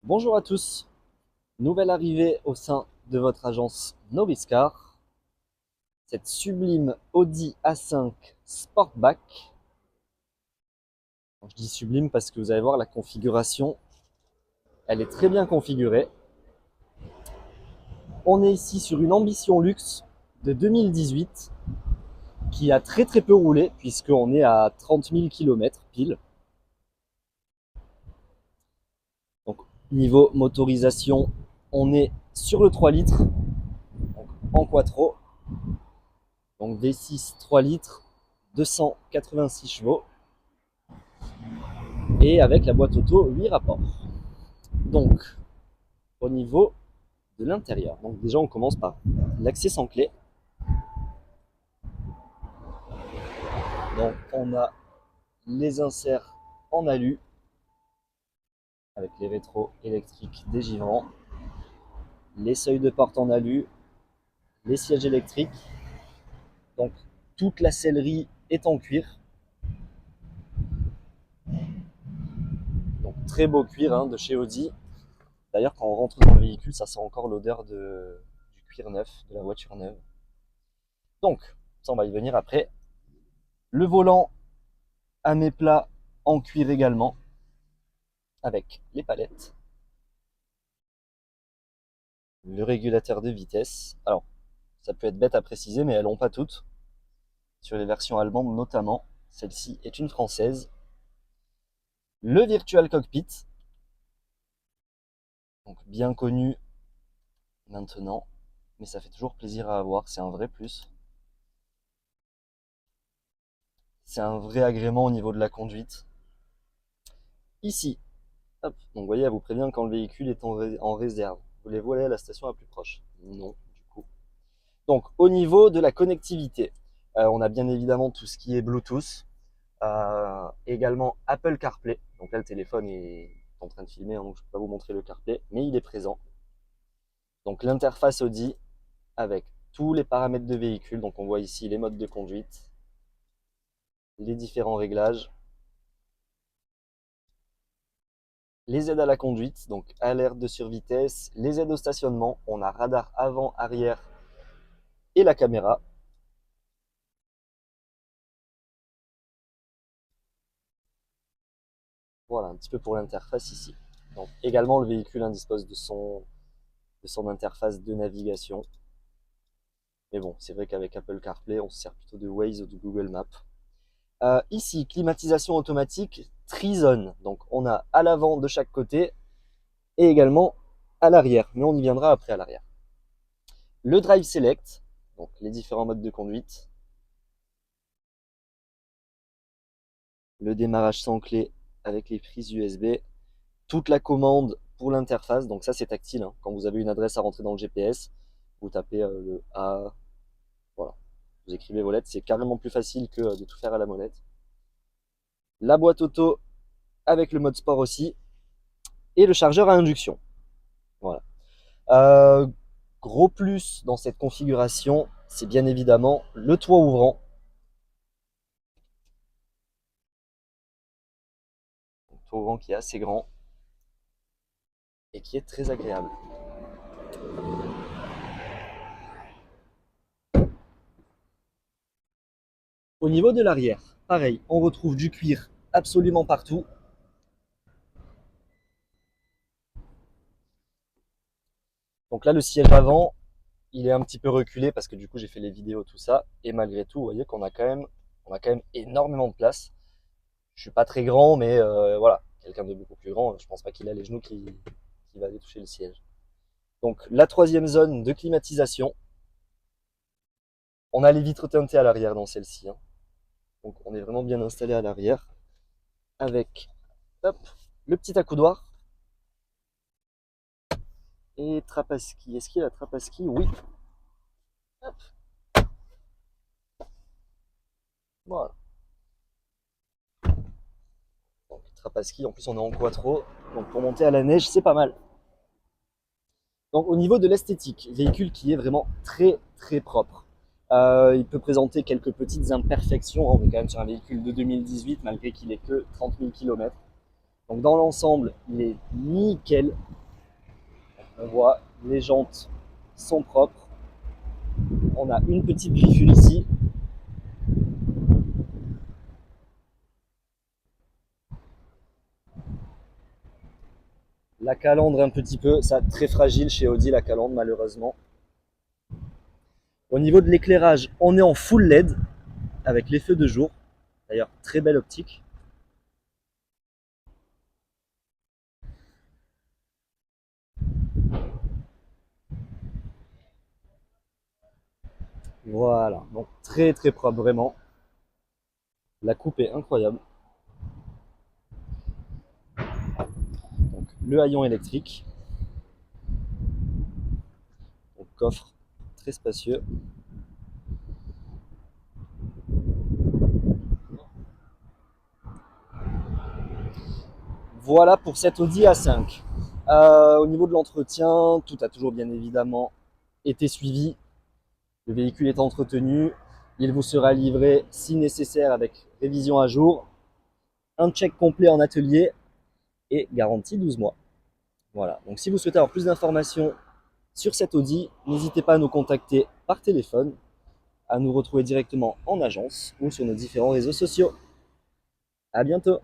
Bonjour à tous, nouvelle arrivée au sein de votre agence Noriscar, cette sublime Audi A5 Sportback. Je dis sublime parce que vous allez voir la configuration, elle est très bien configurée. On est ici sur une Ambition Luxe de 2018 qui a très peu roulé puisqu'on est à 30 000 km pile. Donc niveau motorisation, on est sur le 3 litres donc en quattro. Donc V6 3 litres, 286 chevaux. Et avec la boîte auto 8 rapports. Donc, au niveau de l'intérieur, donc déjà on commence par l'accès sans clé. Donc on a les inserts en alu avec les rétros électriques dégivrants, les seuils de porte en alu, les sièges électriques. Donc toute la sellerie est en cuir. Donc très beau cuir de chez Audi. D'ailleurs quand on rentre dans le véhicule, ça sent encore l'odeur du cuir neuf, de la voiture neuve. Donc, ça on va y venir après. Le volant à mes plats en cuir également, avec les palettes. Le régulateur de vitesse. Alors, ça peut être bête à préciser, mais elles n'ont pas toutes. Sur les versions allemandes notamment. Celle-ci est une française. Le Virtual Cockpit. Donc bien connu maintenant. Mais ça fait toujours plaisir à avoir. C'est un vrai plus. C'est un vrai agrément au niveau de la conduite. Ici, hop, donc vous voyez, elle vous prévient quand le véhicule est en réserve. Voulez-vous aller à la station la plus proche? Non, du coup. Donc au niveau de la connectivité, on a bien évidemment tout ce qui est Bluetooth, également Apple CarPlay. Donc là le téléphone est en train de filmer, donc je ne peux pas vous montrer le CarPlay, mais il est présent. Donc l'interface Audi avec tous les paramètres de véhicule. Donc on voit ici les modes de conduite, les différents réglages, les aides à la conduite, donc alerte de survitesse, les aides au stationnement. On a radar avant, arrière et la caméra. Voilà un petit peu pour l'interface ici. Donc également le véhicule dispose de son interface de navigation. Mais bon, c'est vrai qu'avec Apple CarPlay, on se sert plutôt de Waze ou de Google Maps. Ici, climatisation automatique Tri-Zone. Donc on a à l'avant de chaque côté et également à l'arrière. Mais on y viendra après à l'arrière. Le Drive Select, donc les différents modes de conduite. Le démarrage sans clé avec les prises USB. Toute la commande pour l'interface. Donc ça c'est tactile. Quand vous avez une adresse à rentrer dans le GPS, vous tapez le A. Voilà. Vous écrivez vos lettres. C'est carrément plus facile que de tout faire à la molette. La boîte auto avec le mode sport aussi, et le chargeur à induction. Voilà. Euh, Gros plus dans cette configuration, c'est bien évidemment le toit ouvrant. Le toit ouvrant qui est assez grand et qui est très agréable. Au niveau de l'arrière, pareil, on retrouve du cuir absolument partout. Donc là, le siège avant, il est un petit peu reculé parce que du coup, j'ai fait les vidéos, tout ça. Et malgré tout, vous voyez qu'on a quand même énormément de place. Je suis pas très grand, mais voilà, quelqu'un de beaucoup plus grand, je pense pas qu'il a les genoux qui va aller toucher le siège. Donc la troisième zone de climatisation. On a les vitres teintées à l'arrière dans celle-ci. Donc on est vraiment bien installé à l'arrière. Avec hop, le petit accoudoir. Et trappe à ski. Est-ce qu'il y a la trappe à ski? Oui. Hop. Voilà. Donc trappe à ski, en plus on est en quattro. Donc pour monter à la neige, c'est pas mal. Donc au niveau de l'esthétique, véhicule qui est vraiment très propre. Il peut présenter quelques petites imperfections. On est quand même sur un véhicule de 2018 malgré qu'il ait que 30 000 km. Donc dans l'ensemble, il est nickel. On voit les jantes sont propres. On a une petite griffure ici. La calandre un petit peu, ça très fragile chez Audi la calandre malheureusement. Au niveau de l'éclairage, on est en full LED avec les feux de jour. D'ailleurs, très belle optique. Voilà, donc très très propre vraiment. La coupe est incroyable. Donc le haillon électrique. Donc coffre très spacieux. Voilà pour cette Audi A5. Au niveau de l'entretien, tout a toujours bien évidemment été suivi. Le véhicule est entretenu. Il vous sera livré si nécessaire avec révision à jour, un check complet en atelier et garantie 12 mois. Voilà, donc si vous souhaitez avoir plus d'informations sur cette Audi, n'hésitez pas à nous contacter par téléphone, à nous retrouver directement en agence ou sur nos différents réseaux sociaux. À bientôt!